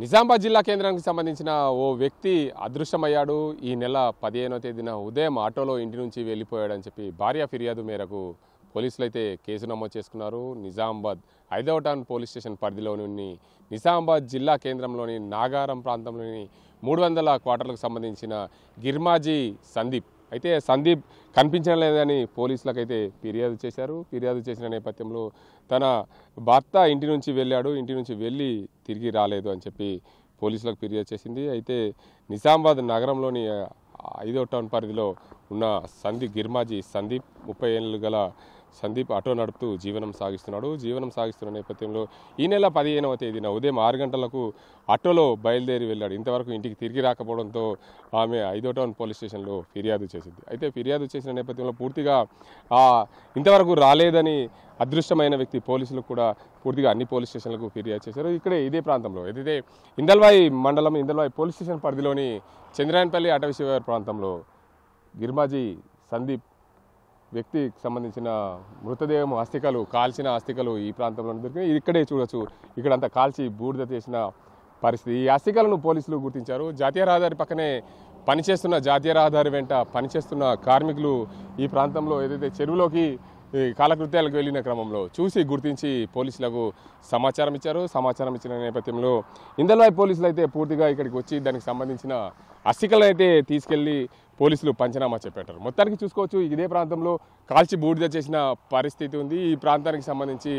నిజామాబాద్ జిల్లా కేంద్రానికి సంబంధించిన ఓ వ్యక్తి అదృశ్యమయ్యాడు. ఈ నెల 15వ తేదీన ఉదయం ఆటోలో ఇంటి నుంచి వెళ్ళిపోయాడని చెప్పి భార్య ఫిర్యాదు మేరకు పోలీసులు అయితే కేసు నమోదు చేసుకున్నారు. నిజామాబాద్ 5వ టౌన్ పోలీస్ స్టేషన్ పరిధిలోని నిజామాబాద్ జిల్లా కేంద్రంలోని నాగారం ప్రాంతంలోని 300 క్వార్టర్లకు సంబంధించిన గిర్మాజీ సందీప్ అయితే సందీప్ కనిపించడం లేదని పోలీసులకు అయితే ఫిర్యాదు చేశారు. ఫిర్యాదు చేసిన నేపథ్యంలో తన భర్త ఇంటి నుంచి వెళ్ళాడు, ఇంటి నుంచి వెళ్ళి తిరిగి రాలేదు అని చెప్పి పోలీసులకు ఫిర్యాదు చేసింది. అయితే నిజామాబాద్ నగరంలోని 5వ టౌన్ పరిధిలో ఉన్న గిర్మాజీ సందీప్ 30 ఏళ్ళు గల సందీప్ ఆటో నడుపుతూ జీవనం సాగిస్తున్న నేపథ్యంలో ఈ నెల 15వ తేదీన ఉదయం 6 గంటలకు ఆటోలో బయలుదేరి వెళ్ళాడు. ఇంతవరకు ఇంటికి తిరిగి రాకపోవడంతో ఆమె 5వ టౌన్ పోలీస్ స్టేషన్లో ఫిర్యాదు చేసింది. అయితే ఫిర్యాదు చేసిన నేపథ్యంలో పూర్తిగా ఇంతవరకు రాలేదని అదృష్టమైన వ్యక్తి పోలీసులకు కూడా పూర్తిగా అన్ని పోలీస్ స్టేషన్లకు ఫిర్యాదు చేశారు. ఇక్కడే ఇదే ప్రాంతంలో ఏదైతే ఇందల్వాయి మండలం ఇందల్వాయి పోలీస్ స్టేషన్ పరిధిలోని చంద్రాయనపల్లి అటవీ శివారు ప్రాంతంలో గిర్మాజీ సందీప్ వ్యక్తికి సంబంధించిన మృతదేహం కాల్చిన అస్థికలు ఈ ప్రాంతంలో దొరికినాయి. ఇక్కడే చూడొచ్చు, ఇక్కడంతా కాల్చి బూడిద చేసిన పరిస్థితి. ఈ అస్థికలను పోలీసులు గుర్తించారు. జాతీయ రహదారి పక్కనే జాతీయ రహదారి వెంట పనిచేస్తున్న కార్మికులు ఈ ప్రాంతంలో ఏదైతే చెరువులోకి కాలకృత్యాలకు వెళ్ళిన క్రమంలో గుర్తించి పోలీసులకు సమాచారం ఇచ్చారు. సమాచారం ఇచ్చిన నేపథ్యంలో ఇందల్వాయి పోలీసులు అయితే పూర్తిగా ఇక్కడికి వచ్చి దానికి సంబంధించిన అస్థికలను అయితే తీసుకెళ్లి పోలీసులు పంచనామా చేపట్టారు. మొత్తానికి చూసుకోవచ్చు, ఇదే ప్రాంతంలో కాల్చి బూడిద చేసిన పరిస్థితి ఉంది. ఈ ప్రాంతానికి సంబంధించి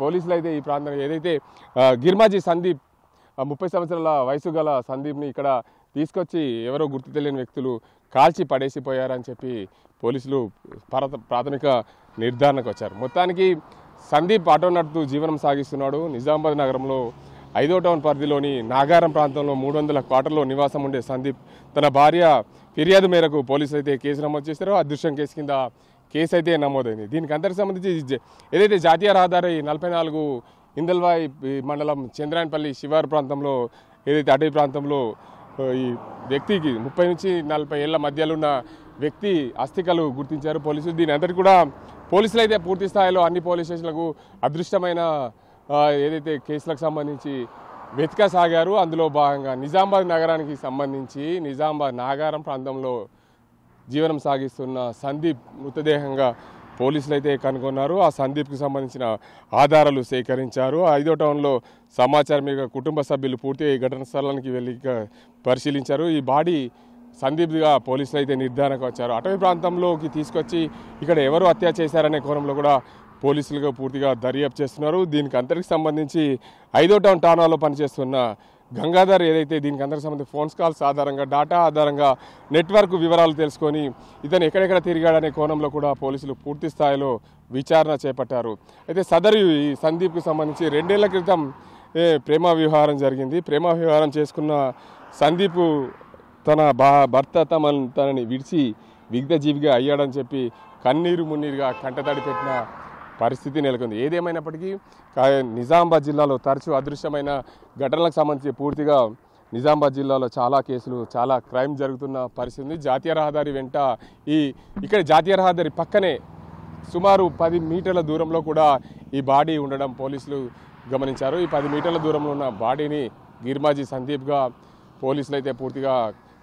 పోలీసులు అయితే ఈ ప్రాంతానికి ఏదైతే గిర్మాజీ సందీప్ 30 సంవత్సరాల వయసు గల సందీప్ని ఇక్కడ తీసుకొచ్చి ఎవరో గుర్తు తెలియని వ్యక్తులు కాల్చి పడేసిపోయారని చెప్పి పోలీసులు ప్రాథమిక నిర్ధారణకు వచ్చారు. మొత్తానికి సందీప్ ఆటో నడుపుతూ జీవనం సాగిస్తున్నాడు. నిజామాబాద్ నగరంలో 5వ టౌన్ పరిధిలోని నాగారం ప్రాంతంలో 300 క్వార్టర్లో నివాసం ఉండే సందీప్ తన భార్య ఫిర్యాదు మేరకు పోలీసులు అయితే కేసు నమోదు చేశారో అదృశ్యం కేసు కింద కేసు అయితే నమోదైంది. దీనికి అందరికి సంబంధించి ఏదైతే జాతీయ రహదారి 44 ఇందల్వాయి మండలం చంద్రాయనపల్లి శివారు ప్రాంతంలో ఏదైతే అటవీ ప్రాంతంలో ఈ వ్యక్తికి 30 నుంచి 40 ఏళ్ల మధ్యలో ఉన్న వ్యక్తి అస్థికలు గుర్తించారు పోలీసులు. దీని అందరికీ కూడా పోలీసులు అయితే పూర్తి స్థాయిలో అన్ని పోలీస్ స్టేషన్లకు అదృష్టమైన ఏదైతే కేసులకు సంబంధించి వెతకసాగారు. అందులో భాగంగా నిజామాబాద్ నగరానికి సంబంధించి నిజామాబాద్ నాగారం ప్రాంతంలో జీవనం సాగిస్తున్న సందీప్ మృతదేహంగా పోలీసులు అయితే కనుగొన్నారు. ఆ సందీప్కి సంబంధించిన ఆధారాలు సేకరించారు. 5వ టౌన్లో సమాచారం మీద కుటుంబ సభ్యులు పూర్తిగా ఈ ఘటన స్థలానికి వెళ్ళి పరిశీలించారు. ఈ బాడీ సందీప్గా పోలీసులు అయితే నిర్ధారణకు వచ్చారు. అటవీ ప్రాంతంలోకి తీసుకొచ్చి ఇక్కడ ఎవరు హత్య చేశారనే కోణంలో కూడా పోలీసులుగా పూర్తిగా దర్యాప్తు చేస్తున్నారు. దీనికి అందరికి సంబంధించి 5వ టౌన్ ఠాణాలో పనిచేస్తున్న గంగాధర్ ఏదైతే దీనికి అందరికి సంబంధించి ఫోన్స్ కాల్స్ ఆధారంగా డేటా ఆధారంగా నెట్వర్క్ వివరాలు తెలుసుకొని ఇతను ఎక్కడెక్కడ తిరిగాడనే కోణంలో కూడా పోలీసులు పూర్తి స్థాయిలో విచారణ చేపట్టారు. అయితే సదరు ఈ సందీప్కి సంబంధించి 2 ఏళ్ల క్రితం ప్రేమ వివాహం జరిగింది. ప్రేమ వివాహం చేసుకున్న సందీప్ తన భర్త తనని విడిచి విగ్ధజీవిగా అయ్యాడని చెప్పి కన్నీరు మున్నీరుగా కంటతడి పెట్టిన పరిస్థితి నెలకొంది. ఏదేమైనప్పటికీ నిజామాబాద్ జిల్లాలో తరచూ అదృశ్యమైన ఘటనలకు సంబంధించి పూర్తిగా నిజామాబాద్ జిల్లాలో చాలా కేసులు చాలా క్రైమ్ జరుగుతున్న పరిస్థితి ఉంది. జాతీయ రహదారి వెంట ఇక్కడ జాతీయ రహదారి పక్కనే సుమారు 10 మీటర్ల దూరంలో కూడా ఈ బాడీ ఉండడం పోలీసులు గమనించారు. ఈ 10 మీటర్ల దూరంలో ఉన్న బాడీని గిర్మాజీ సందీప్గా పోలీసులు అయితే పూర్తిగా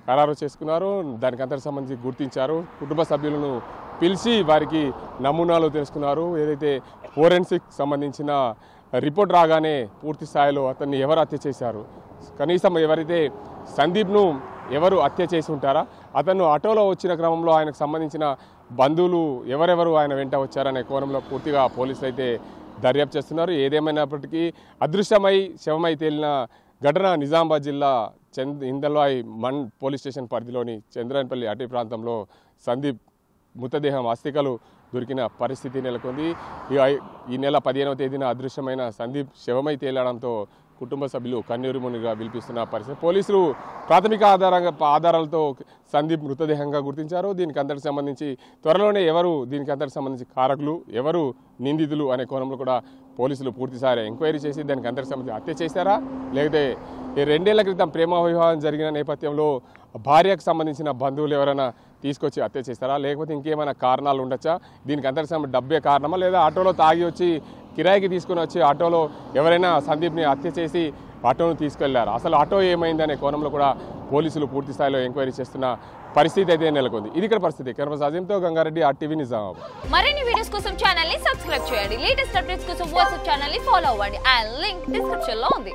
ఖరారు చేసుకున్నారు. దానికి అందరికి సంబంధించి గుర్తించారు. కుటుంబ సభ్యులను పిలిచి వారికి నమూనాలు తెలుసుకున్నారు. ఏదైతే ఫోరెన్సిక్ సంబంధించిన రిపోర్ట్ రాగానే పూర్తి స్థాయిలో అతన్ని ఎవరు హత్య చేశారు, కనీసం ఎవరైతే సందీప్ను ఎవరు హత్య చేసి ఉంటారా, అతను ఆటోలో వచ్చిన క్రమంలో ఆయనకు సంబంధించిన బంధువులు ఎవరెవరు ఆయన వెంట వచ్చారనే కోణంలో పూర్తిగా పోలీసులు అయితే దర్యాప్తు చేస్తున్నారు. ఏదేమైనప్పటికీ అదృశ్యమై శవమై తేలిన ఘటన నిజామాబాద్ జిల్లా ఇందల్వాయి పోలీస్ స్టేషన్ పరిధిలోని చంద్రాయనపల్లి అటవీ ప్రాంతంలో సందీప్ మృతదేహం అస్థికలు దొరికిన పరిస్థితి నెలకొంది. ఈ నెల 15వ తేదీన అదృశ్యమైన సందీప్ శవమై తేలడంతో కుటుంబ సభ్యులు కన్నీరు మునిగా విలిపిస్తున్న పరిస్థితి. పోలీసులు ప్రాథమిక ఆధారాలతో సందీప్ మృతదేహంగా గుర్తించారు. దీనికి అందరికి సంబంధించి త్వరలోనే దీనికి అందరికి సంబంధించి కారకులు ఎవరు నిందితులు అనే కోణంలో కూడా పోలీసులు పూర్తిసారి ఎంక్వైరీ చేసి దానికి అందరికి సంబంధించి హత్య చేశారా, లేకపోతే 2 ఏళ్ల క్రితం ప్రేమ వివాహం జరిగిన నేపథ్యంలో భార్యకు సంబంధించిన బంధువులు ఎవరైనా తీసుకొచ్చి హత్య చేస్తారా, లేకపోతే ఇంకేమైనా కారణాలు ఉండొచ్చా, దీనికి అందరికి సంబంధించి డబ్బే కారణమా, లేదా ఆటోలో తాగి వచ్చి కిరాయికి తీసుకుని వచ్చి ఆటోలో ఎవరైనా సందీప్ని హత్య చేసి ఆటోను తీసుకెళ్లారు. అసలు ఆటో ఏమైందనే కోణంలో కూడా పోలీసులు పూర్తి స్థాయిలో ఎంక్వైరీ చేస్తున్న పరిస్థితి అయితే నెలకొంది. ఇది ఇక్కడ పరిస్థితి. కెమెరా అజీంతో గంగారెడ్డి, RTV నిజామాబాద్. మరిన్ని వీడియోస్ కోసం ఛానల్ ని సబ్స్క్రైబ్ చేయండి. లేటెస్ట్ అప్డేట్స్ కోసం వాట్సాప్ ఛానల్ ని ఫాలో అవ్వండి. ఆ లింక్ డిస్క్రిప్షన్ లో ఉంది.